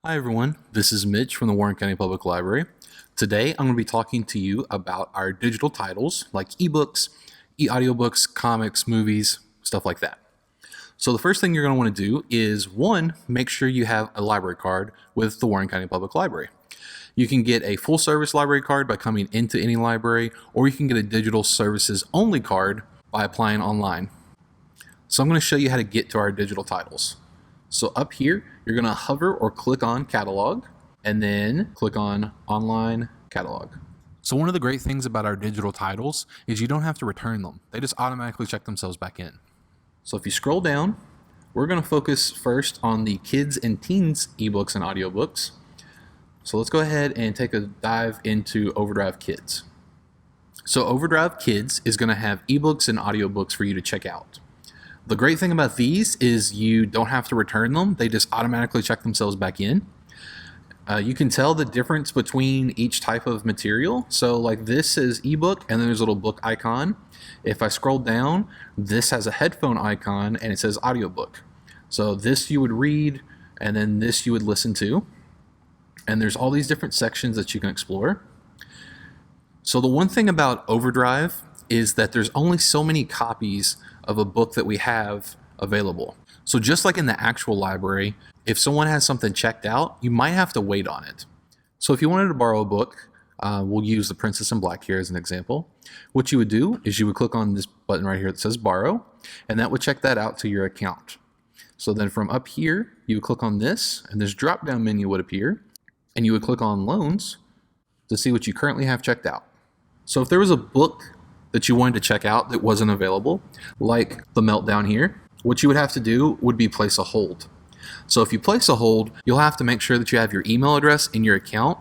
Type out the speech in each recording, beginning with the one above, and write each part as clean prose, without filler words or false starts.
Hi everyone, this is Mitch from the Warren County Public Library. Today I'm going to be talking to you about our digital titles like ebooks, e-audiobooks, comics, movies, stuff like that. So the first thing you're going to want to do is, one, make sure you have a library card with the Warren County Public Library. You can get a full service library card by coming into any library, or you can get a digital services only card by applying online. So I'm going to show you how to get to our digital titles. So up here, you're going to hover or click on Catalog, and then click on Online Catalog. So one of the great things about our digital titles is you don't have to return them. They just automatically check themselves back in. So if you scroll down, we're going to focus first on the kids and teens ebooks and audiobooks. So let's go ahead and take a dive into Overdrive Kids. So Overdrive Kids is going to have ebooks and audiobooks for you to check out. The great thing about these is you don't have to return them. They just automatically check themselves back in. You can tell the difference between each type of material. So like this is ebook and then there's a little book icon. If I scroll down, this has a headphone icon and it says audiobook. So this you would read and then this you would listen to. And there's all these different sections that you can explore. So the one thing about Overdrive is that there's only so many copies of a book that we have available. So just like in the actual library, if someone has something checked out, you might have to wait on it. So if you wanted to borrow a book, we'll use The Princess in Black here as an example. What you would do is you would click on this button right here that says borrow, and that would check that out to your account. So then from up here, you would click on this, and this drop-down menu would appear, and you would click on loans to see what you currently have checked out. So if there was a book that you wanted to check out that wasn't available, like The Meltdown here, what you would have to do would be place a hold. So if you place a hold, you'll have to make sure that you have your email address in your account.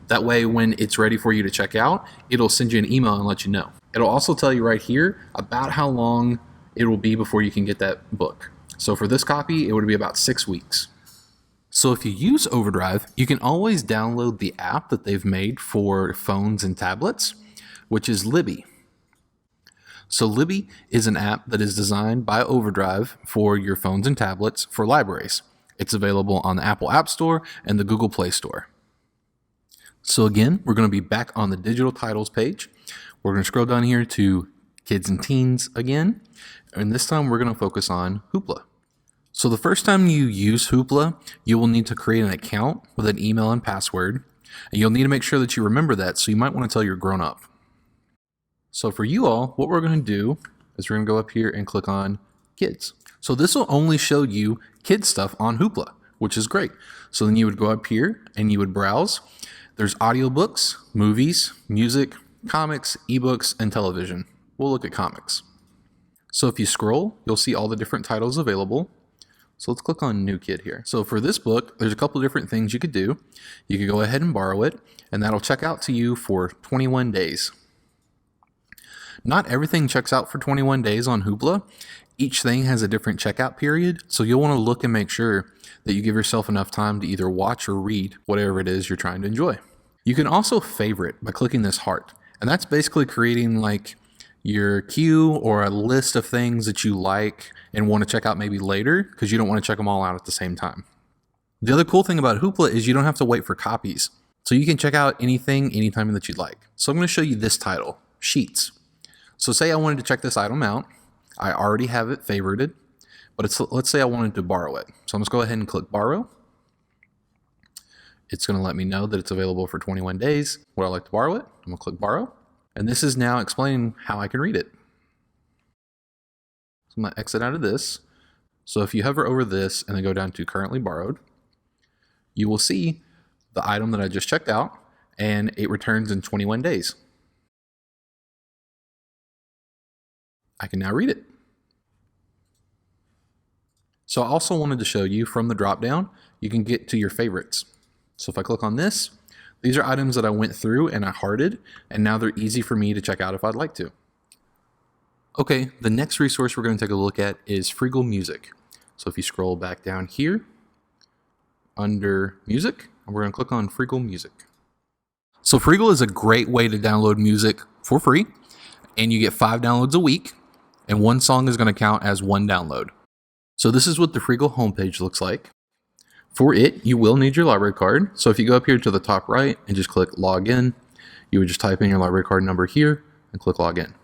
That way, when it's ready for you to check out, it'll send you an email and let you know. It'll also tell you right here about how long it will be before you can get that book. So for this copy, it would be about 6 weeks. So if you use Overdrive, you can always download the app that they've made for phones and tablets, which is Libby. So Libby is an app that is designed by Overdrive for your phones and tablets for libraries. It's available on the Apple App Store and the Google Play Store. So again, we're going to be back on the digital titles page. We're going to scroll down here to kids and teens again, and this time we're going to focus on Hoopla. So the first time you use Hoopla, you will need to create an account with an email and password, and you'll need to make sure that you remember that, so you might want to tell your grown-up. So for you all, what we're going to do is we're going to go up here and click on Kids. So this will only show you kids stuff on Hoopla, which is great. So then you would go up here and you would browse. There's audiobooks, movies, music, comics, ebooks, and television. We'll look at comics. So if you scroll, you'll see all the different titles available. So let's click on New Kid here. So for this book, there's a couple different things you could do. You could go ahead and borrow it, and that'll check out to you for 21 days. Not everything checks out for 21 days on Hoopla. Each thing has a different checkout period, so you'll want to look and make sure that you give yourself enough time to either watch or read whatever it is you're trying to enjoy. You can also favorite by clicking this heart, and that's basically creating like your queue or a list of things that you like and want to check out maybe later because you don't want to check them all out at the same time. The other cool thing about Hoopla is you don't have to wait for copies, so you can check out anything anytime that you'd like. So I'm going to show you this title, Sheets. So say I wanted to check this item out. I already have it favorited, but let's say I wanted to borrow it. So I'm just go ahead and click borrow. It's going to let me know that it's available for 21 days. Would I like to borrow it? I'm going to click borrow. And this is now explaining how I can read it. So I'm going to exit out of this. So if you hover over this and then go down to currently borrowed, you will see the item that I just checked out, and it returns in 21 days. I can now read it. So I also wanted to show you from the drop down, you can get to your favorites. So if I click on this, these are items that I went through and I hearted, and now they're easy for me to check out if I'd like to. Okay, the next resource we're going to take a look at is Freegle Music. So if you scroll back down here under music, and we're going to click on Freegle Music. So Freegle is a great way to download music for free, and you get 5 downloads a week, and one song is going to count as one download. So this is what the Freegle homepage looks like. For it, you will need your library card. So if you go up here to the top right and just click log in, you would just type in your library card number here and click log in.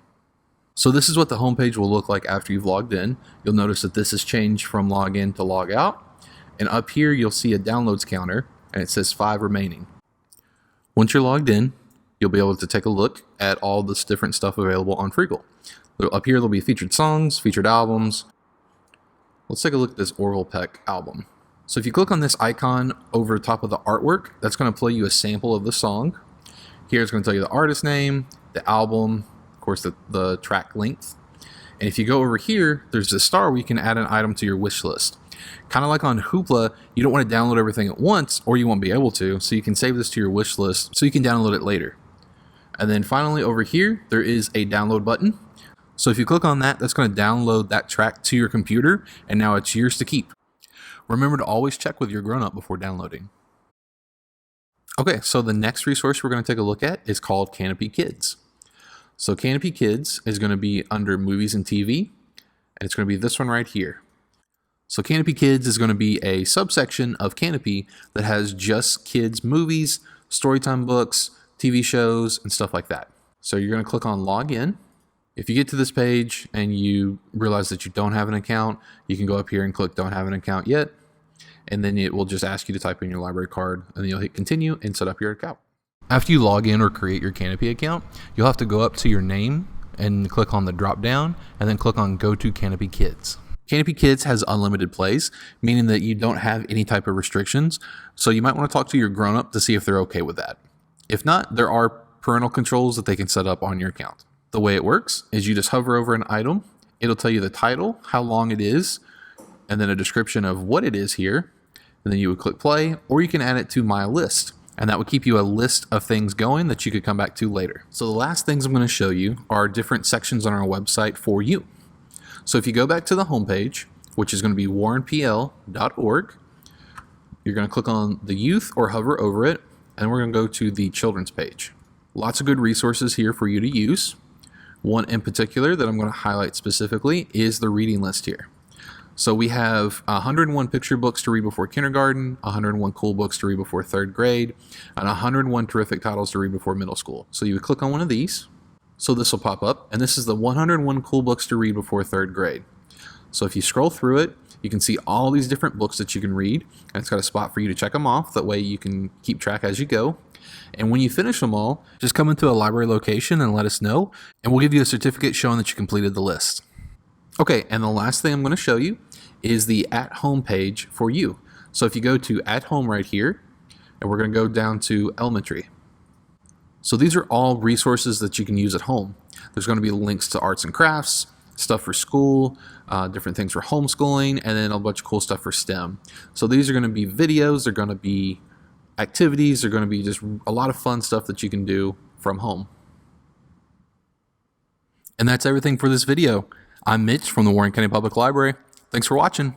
So this is what the homepage will look like after you've logged in. You'll notice that this has changed from log in to log out. And up here, you'll see a downloads counter and it says 5 remaining. Once you're logged in, you'll be able to take a look at all this different stuff available on Freegle. Up here, there'll be featured songs, featured albums. Let's take a look at this Orville Peck album. So if you click on this icon over top of the artwork, that's going to play you a sample of the song. Here it's going to tell you the artist name, the album, of course the track length. And if you go over here, there's this star where you can add an item to your wish list. Kind of like on Hoopla, you don't want to download everything at once or you won't be able to, so you can save this to your wish list so you can download it later. And then finally over here, there is a download button. So if you click on that, that's going to download that track to your computer, and now it's yours to keep. Remember to always check with your grown-up before downloading. Okay, so the next resource we're going to take a look at is called Canopy Kids. So Canopy Kids is going to be under Movies and TV, and it's going to be this one right here. So Canopy Kids is going to be a subsection of Canopy that has just kids movies, storytime books, TV shows, and stuff like that. So you're going to click on Log In. If you get to this page and you realize that you don't have an account, you can go up here and click Don't Have an Account Yet, and then it will just ask you to type in your library card, and then you'll hit Continue and set up your account. After you log in or create your Canopy account, you'll have to go up to your name and click on the drop down, and then click on Go to Canopy Kids. Canopy Kids has unlimited plays, meaning that you don't have any type of restrictions, so you might want to talk to your grown-up to see if they're okay with that. If not, there are parental controls that they can set up on your account. The way it works is you just hover over an item, it'll tell you the title, how long it is, and then a description of what it is here, and then you would click play, or you can add it to My List, and that would keep you a list of things going that you could come back to later. So the last things I'm going to show you are different sections on our website for you. So if you go back to the homepage, which is going to be warrenpl.org, you're going to click on the youth or hover over it, and we're going to go to the children's page. Lots of good resources here for you to use. One in particular that I'm going to highlight specifically is the reading list here. So we have 101 picture books to read before kindergarten, 101 cool books to read before 3rd grade, and 101 terrific titles to read before middle school. So you would click on one of these. So this will pop up, and this is the 101 cool books to read before 3rd grade. So if you scroll through it, you can see all these different books that you can read, and it's got a spot for you to check them off. That way you can keep track as you go. And when you finish them all, just come into a library location and let us know, and we'll give you a certificate showing that you completed the list. Okay, and the last thing I'm going to show you is the At Home page for you. So if you go to At Home right here, and we're going to go down to Elementary. So these are all resources that you can use at home. There's going to be links to arts and crafts, stuff for school, different things for homeschooling, and then a bunch of cool stuff for STEM. So these are going to be videos, they're going to be activities, they're going to be just a lot of fun stuff that you can do from home. And that's everything for this video. I'm Mitch from the Warren County Public Library. Thanks for watching.